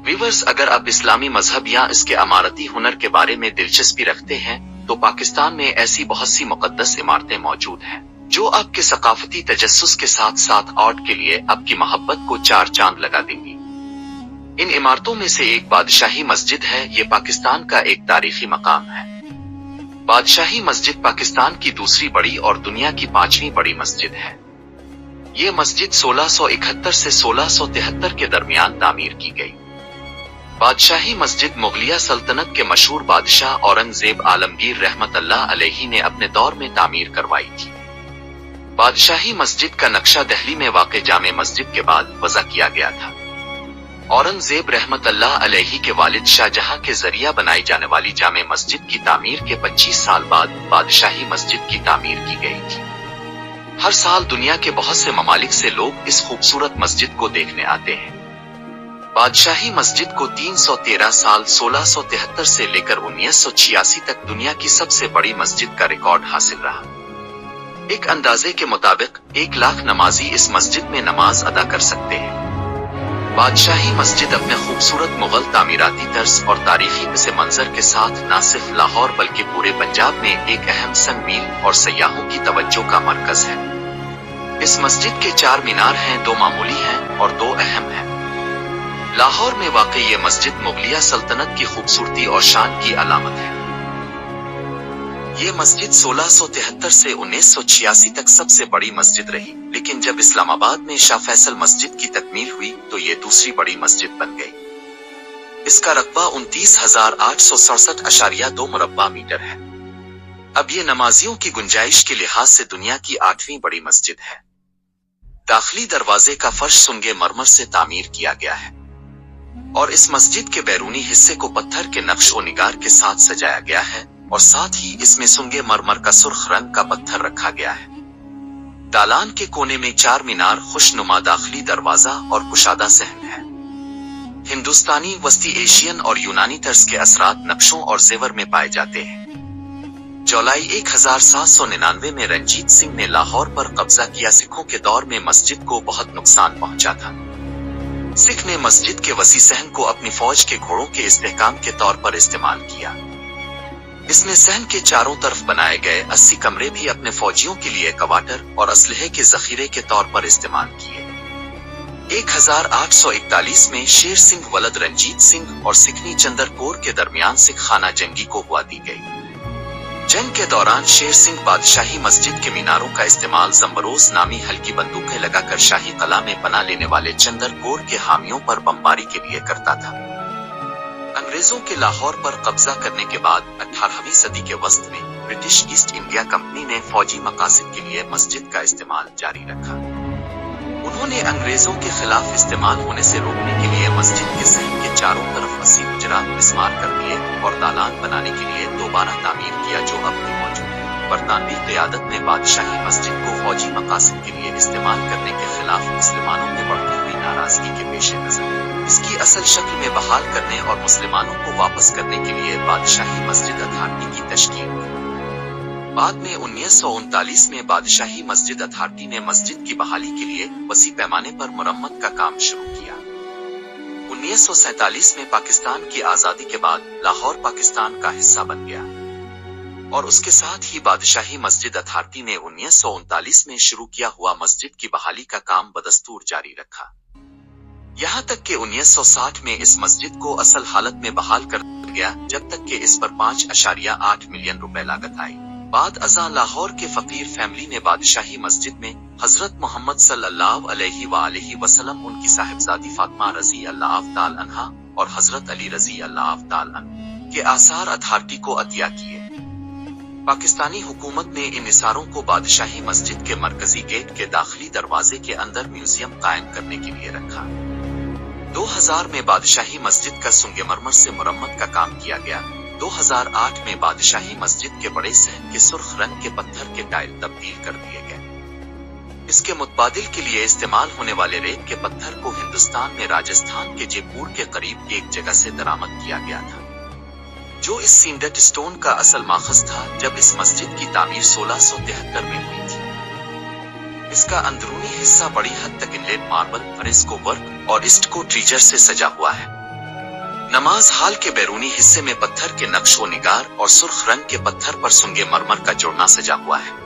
Viewers, अगर आप इस्लामी मजहब या इसके अमारती हुनर के बारे में दिलचस्पी रखते हैं तो पाकिस्तान में ऐसी बहुत सी मुकद्दस इमारतें मौजूद हैं जो आपके सकाफती तजस्सुस के साथ साथ आर्ट के लिए आपकी मोहब्बत को चार चांद लगा देंगी। इन इमारतों में से एक बादशाही मस्जिद है। ये पाकिस्तान का एक तारीखी मकाम है। बादशाही मस्जिद पाकिस्तान की दूसरी बड़ी और दुनिया की 5वीं बड़ी मस्जिद है। ये मस्जिद 1671 से 1673 के दरमियान तामीर की गई। बादशाही मस्जिद मुगलिया सल्तनत के मशहूर बादशाह औरंगजेब आलमगीर रहमतुल्लाह अलैहि ने अपने दौर में तामीर करवाई थी। बादशाही मस्जिद का नक्शा दिल्ली में वाक़े जामे मस्जिद के बाद वज़ा किया गया था। औरंगजेब रहमतुल्लाह अलैहि के वालिद शाहजहां के जरिया बनाई जाने वाली जामे मस्जिद की तामीर के 25 साल बाद बादशाही मस्जिद की तामीर की गई थी। हर साल दुनिया के बहुत से ममालिक से लोग इस खूबसूरत मस्जिद को देखने आते हैं। बादशाही मस्जिद को 313 साल 1673 से लेकर 1986 तक दुनिया की सबसे बड़ी मस्जिद का रिकॉर्ड हासिल रहा। एक अंदाजे के मुताबिक 1 लाख नमाजी इस मस्जिद में नमाज अदा कर सकते हैं। बादशाही मस्जिद अपने खूबसूरत मुगल तामीराती तर्ज और तारीखी पस मंजर के साथ न सिर्फ लाहौर बल्कि पूरे पंजाब में एक अहम संगमील और सयाहों की तवज्जो का मरकज है। इस मस्जिद के 4 मीनार हैं, 2 मामूली हैं और 2 अहम हैं। लाहौर में वाक़ई ये मस्जिद मुगलिया सल्तनत की खूबसूरती और शान की अलामत है। ये मस्जिद 1673 से 1986 तक सबसे बड़ी मस्जिद रही, लेकिन जब इस्लामाबाद में शाह फैसल मस्जिद की तकमील हुई तो ये दूसरी बड़ी मस्जिद बन गई। इसका रकबा 29,867.2 मुरब्बा मीटर है। अब ये नमाजियों की गुंजाइश के लिहाज से दुनिया की 8वीं बड़ी मस्जिद है। दाखिली दरवाजे का फर्श सुंगे मरमर से तामीर किया गया है और इस मस्जिद के बैरूनी हिस्से को पत्थर के नक्श व निगार के साथ सजाया गया है और साथ ही इसमें सुंगे मरमर का सुर्ख रंग का पत्थर रखा गया है। दालान के कोने में 4 मीनार, खुशनुमा दाखिली दरवाजा और कुशादा सहन है। हिंदुस्तानी, वस्ती एशियन और यूनानी तर्ज के असरात नक्शों और जेवर में पाए जाते हैं। जुलाई 1799 में रंजीत सिंह ने लाहौर पर कब्जा किया। सिखों के दौर में मस्जिद को बहुत नुकसान पहुंचा था। सिख ने मस्जिद के वसी सहन को अपनी फौज के घोड़ों के इस्तेहकाम के तौर पर इस्तेमाल किया। इसने सहन के चारों तरफ बनाए गए 80 कमरे भी अपने फौजियों के लिए क्वार्टर और असलहे के जखीरे के तौर पर इस्तेमाल किए। 1841 में शेर सिंह वलद रंजीत सिंह और सिखनी चंदर कोर के दरमियान सिख खाना जंगी को हुआ दी गई। जंग के दौरान शेर सिंह बादशाही मस्जिद के मीनारों का इस्तेमाल जम्बरोज नामी हल्की बंदूकें लगाकर शाही कला में पनाह लेने वाले चंदर कोर के हामियों पर बमबारी के लिए करता था। अंग्रेजों के लाहौर पर कब्जा करने के बाद 18वीं सदी के वस्त में ब्रिटिश ईस्ट इंडिया कंपनी ने फौजी मकासद के लिए मस्जिद का इस्तेमाल जारी रखा। उन्होंने अंग्रेजों के खिलाफ इस्तेमाल होने से रोकने के लिए मस्जिद के सहन के चारों तरफ 80 हुजरात मिस्मार कर दिए और दालान बनाने के लिए दोबारा तामीर किया, जो अब भी मौजूद है। बरतानवी क़यादत ने बादशाही मस्जिद को फौजी मकासद के लिए इस्तेमाल करने के खिलाफ मुसलमानों में बढ़ती हुई नाराजगी के पेश नजर इसकी असल शक्ल में बहाल करने और मुसलमानों को वापस करने के लिए बादशाही मस्जिद अथॉरिटी की तश्कील की। बाद में 1939 में बादशाही मस्जिद अथॉरिटी ने मस्जिद की बहाली के लिए वसी पैमाने पर मुरम्मत का काम शुरू किया। 1947 में पाकिस्तान की आजादी के बाद लाहौर पाकिस्तान का हिस्सा बन गया और उसके साथ ही बादशाही मस्जिद अथॉरिटी ने 1939 में शुरू किया हुआ मस्जिद की बहाली का काम बदस्तूर जारी रखा। यहाँ तक कि 1960 में इस मस्जिद को असल हालत में बहाल कर गया, जब तक कि इस पर 5.8 मिलियन रुपए लागत आई। बाद अज़ां लाहौर के फकीर फैमिली ने बादशाही मस्जिद में हजरत मोहम्मद सल्लल्लाहु अलैहि वसल्लम, उनकी साहिबजादी फातिमा रज़ी अल्लाह ताला अन्हा और हजरत अली रज़ी अल्लाह ताला अन्हु के आसार अथॉरिटी को अतिया किए। पाकिस्तानी हुकूमत ने इन इसारों को बादशाही मस्जिद के मरकजी गेट के दाखिली दरवाजे के अंदर म्यूजियम कायम करने के लिए रखा। 2000 में बादशाही मस्जिद का सुंगे मरमर से मुरम्मत का काम किया गया। 2008 में बादशाही मस्जिद के बड़े सहन के सुर्ख रंग के पत्थर के टाइल तब्दील कर दिए गए। इसके मुतबादिल के लिए इस्तेमाल होने वाले रेत के पत्थर को हिंदुस्तान में राजस्थान के जयपुर के करीब एक जगह से दरामद किया गया था, जो इस सींडट स्टोन का असल माखज था जब इस मस्जिद की तामीर 1673 में हुई थी। इसका अंदरूनी हिस्सा बड़ी हद तक इनलेट मार्बल, फ्रेस्को वर्क और स्टको ट्रीजर से सजा हुआ है। نماز ہال کے بیرونی حصے میں پتھر کے نقش و نگار اور سرخ رنگ کے پتھر پر سنگے مرمر کا جوڑنا سجا ہوا ہے۔